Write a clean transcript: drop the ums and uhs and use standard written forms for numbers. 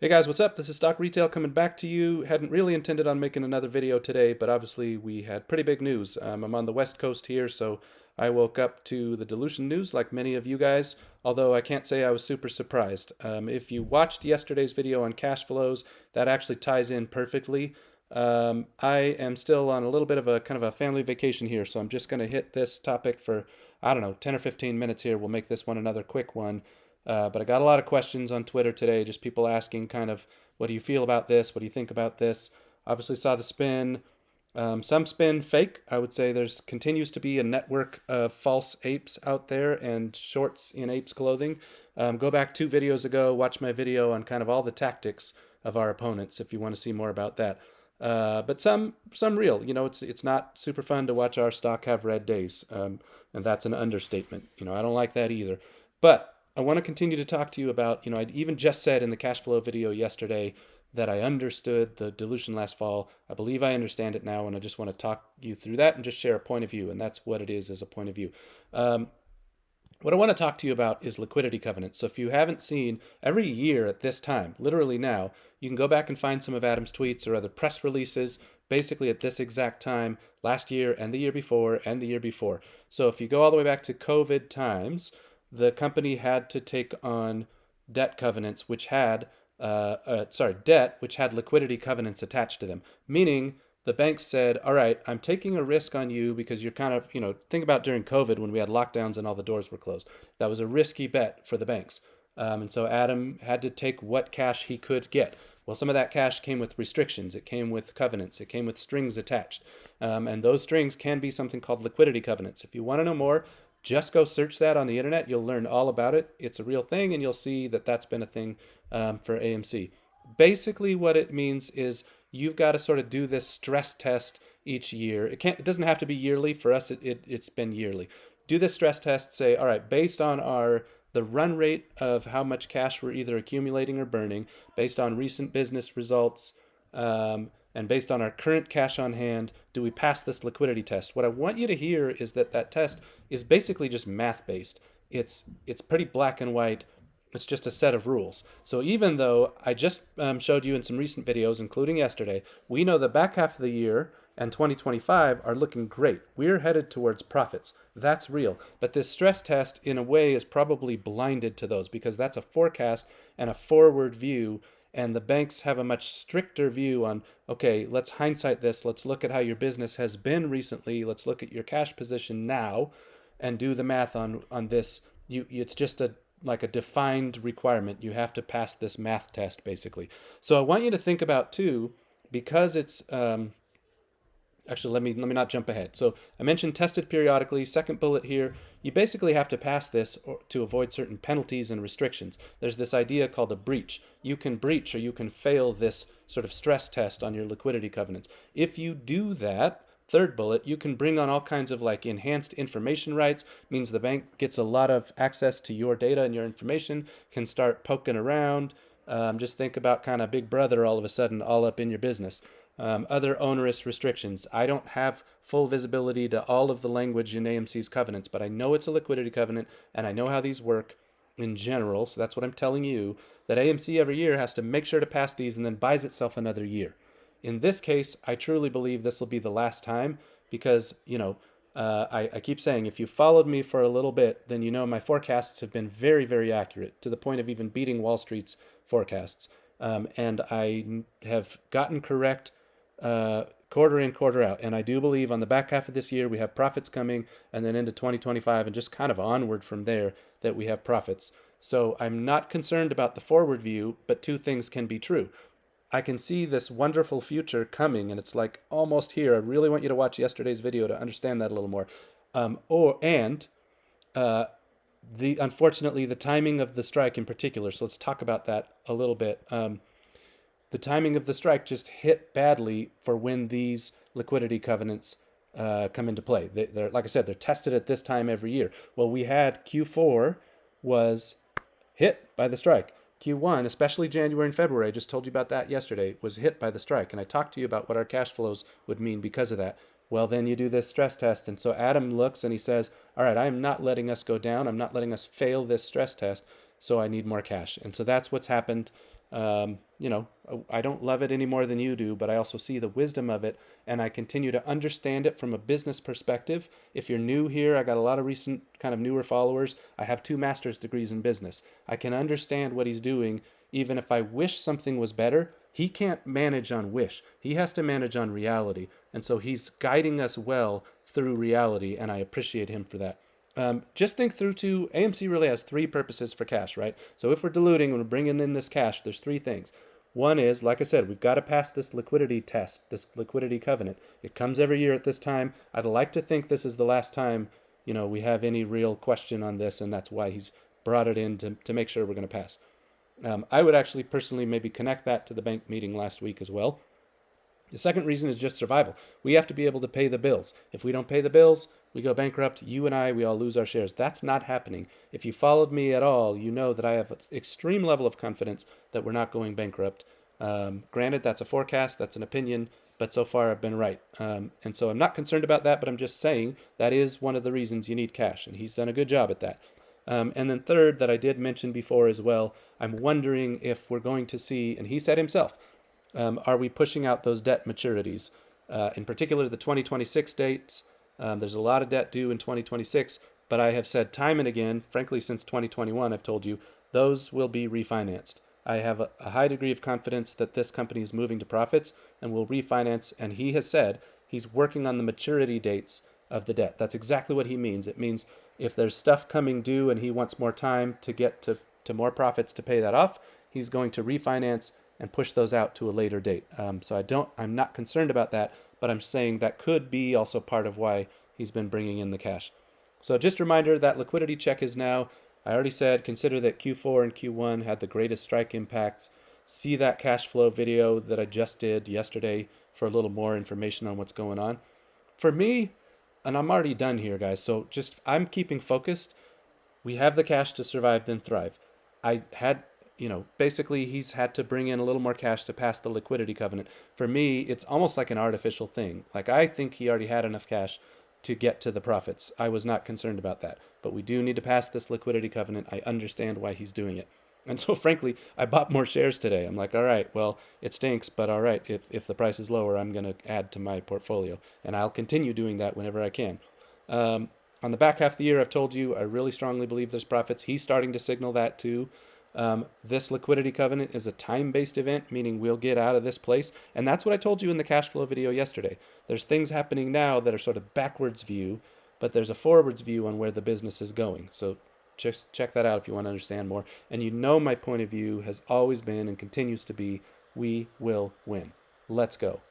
Hey guys, what's up? This is Stock Retail coming back to you. Hadn't really intended on making another video today, but obviously we had pretty big news. I'm on the West Coast here, so I woke up to the dilution news like many of you guys, although I can't say I was super surprised. If you watched yesterday's video on cash flows, that actually ties in perfectly. I am still on a little bit of a kind of a family vacation here, so I'm just going to hit this topic for, I don't know, 10 or 15 minutes here. We'll make this one another quick one. But I got a lot of questions on Twitter today, just people asking kind of, what do you feel about this? What do you think about this? Obviously saw the spin. Some spin fake. I would say there's continues to be a network of false apes out there and shorts in apes clothing. Go back 2 videos ago, watch my video on kind of all the tactics of our opponents if you want to see more about that. But some real. It's not super fun to watch our stock have red days, and that's an understatement. I don't like that either. But I want to continue to talk to you about, I even just said in the cash flow video yesterday that I understood the dilution last fall. I believe I understand it now, and I just want to talk you through that and just share a point of view, and that's what it is as a point of view. What I want to talk to you about is liquidity covenants. So if you haven't seen, every year at this time, literally now, you can go back and find some of Adam's tweets or other press releases, basically at this exact time, last year and the year before and the year before. So if you go all the way back to COVID times, the company had to take on debt covenants which had debt which had liquidity covenants attached to them, meaning the banks said, all right, I'm taking a risk on you because you're kind of, think about during COVID when we had lockdowns and all the doors were closed. That was a risky bet for the banks. And so Adam had to take what cash he could get. Well, some of that cash came with restrictions. It came with covenants. It came with strings attached. And those strings can be something called liquidity covenants. If you want to know more, just go search that on the internet. You'll learn all about it. It's a real thing, and you'll see that that's been a thing for AMC. Basically, what it means is you've got to sort of do this stress test each year. It doesn't have to be yearly. For us, it's been yearly. Do this stress test. Say, all right, based on the run rate of how much cash we're either accumulating or burning, based on recent business results, and based on our current cash on hand, do we pass this liquidity test? What I want you to hear is that test is basically just math based. It's pretty black and white. It's just a set of rules. So even though I just showed you in some recent videos, including yesterday, we know the back half of the year and 2025 are looking great. We're headed towards profits. That's real. But this stress test, in a way, is probably blinded to those because that's a forecast and a forward view. And the banks have a much stricter view on, okay, let's hindsight this. Let's look at how your business has been recently. Let's look at your cash position now and do the math on this. It's just like a defined requirement. You have to pass this math test, basically. So I want you to think about, too, because it's actually, let me not jump ahead. So I mentioned tested periodically. Second bullet here, you basically have to pass this to avoid certain penalties and restrictions. There's this idea called a breach. You can breach or you can fail this sort of stress test on your liquidity covenants. If you do that, third bullet, you can bring on all kinds of like enhanced information rights, means the bank gets a lot of access to your data and your information, can start poking around. Just think about kind of Big Brother all of a sudden all up in your business. Other onerous restrictions. I don't have full visibility to all of the language in AMC's covenants, but I know it's a liquidity covenant and I know how these work in general. So that's what I'm telling you, that AMC every year has to make sure to pass these and then buys itself another year. In this case, I truly believe this will be the last time because, I keep saying if you followed me for a little bit, then my forecasts have been very, very accurate to the point of even beating Wall Street's forecasts. And I have gotten correct quarter in, quarter out. And I do believe on the back half of this year, we have profits coming, and then into 2025 and just kind of onward from there that we have profits. So I'm not concerned about the forward view, but two things can be true. I can see this wonderful future coming, and it's like almost here. I really want you to watch yesterday's video to understand that a little more. Unfortunately, the timing of the strike in particular, so let's talk about that a little bit. The timing of the strike just hit badly for when these liquidity covenants come into play. They're, like I said, they're tested at this time every year. Well, we had Q4 was hit by the strike. Q1, especially January and February, I just told you about that yesterday, was hit by the strike. And I talked to you about what our cash flows would mean because of that. Well, then you do this stress test. And so Adam looks and he says, all right, I'm not letting us go down. I'm not letting us fail this stress test. So I need more cash. And so that's what's happened. I don't love it any more than you do, but I also see the wisdom of it, and I continue to understand it from a business perspective. If you're new here, I got a lot of recent kind of newer followers. I have 2 master's degrees in business. I can understand what he's doing, even if I wish something was better. He can't manage on wish. He has to manage on reality. And so he's guiding us well through reality, and I appreciate him for that. Just think through to AMC really has 3 purposes for cash, right? So if we're diluting and we're bringing in this cash, there's 3 things. One is, like I said, we've got to pass this liquidity test, this liquidity covenant. It comes every year at this time. I'd like to think this is the last time, we have any real question on this, and that's why he's brought it in to make sure we're going to pass. I would actually personally maybe connect that to the bank meeting last week as well. The second reason is just survival. We have to be able to pay the bills. If we don't pay the bills, we go bankrupt. You and I, we all lose our shares. That's not happening. If you followed me at all, you know that I have an extreme level of confidence that we're not going bankrupt. Granted, that's a forecast, that's an opinion, but so far I've been right. And so I'm not concerned about that, but I'm just saying that is one of the reasons you need cash, and he's done a good job at that. And then third, that I did mention before as well, I'm wondering if we're going to see, and he said himself, are we pushing out those debt maturities? In particular, the 2026 dates. There's a lot of debt due in 2026, but I have said time and again, frankly, since 2021, I've told you, those will be refinanced. I have a high degree of confidence that this company is moving to profits and will refinance, and he has said he's working on the maturity dates of the debt. That's exactly what he means. It means if there's stuff coming due and he wants more time to get to more profits to pay that off, he's going to refinance and push those out to a later date. I'm not concerned about that, but I'm saying that could be also part of why he's been bringing in the cash. So just a reminder, that liquidity check is now, I already said, consider that Q4 and Q1 had the greatest strike impacts. See that cash flow video that I just did yesterday for a little more information on what's going on. For me, and I'm already done here, guys, so I'm keeping focused. We have the cash to survive, then thrive. I had, basically he's had to bring in a little more cash to pass the liquidity covenant. For me, it's almost like an artificial thing. Like, I think he already had enough cash to get to the profits. I was not concerned about that. But we do need to pass this liquidity covenant. I understand why he's doing it. And so, frankly, I bought more shares today. I'm like, all right, well, it stinks, but all right, if the price is lower, I'm going to add to my portfolio. And I'll continue doing that whenever I can. On the back half of the year, I've told you, I really strongly believe there's profits. He's starting to signal that too. This liquidity covenant is a time-based event, meaning we'll get out of this place. And that's what I told you in the cash flow video yesterday. There's things happening now that are sort of backwards view, but there's a forwards view on where the business is going. So just check that out if you want to understand more. And my point of view has always been and continues to be, we will win. Let's go.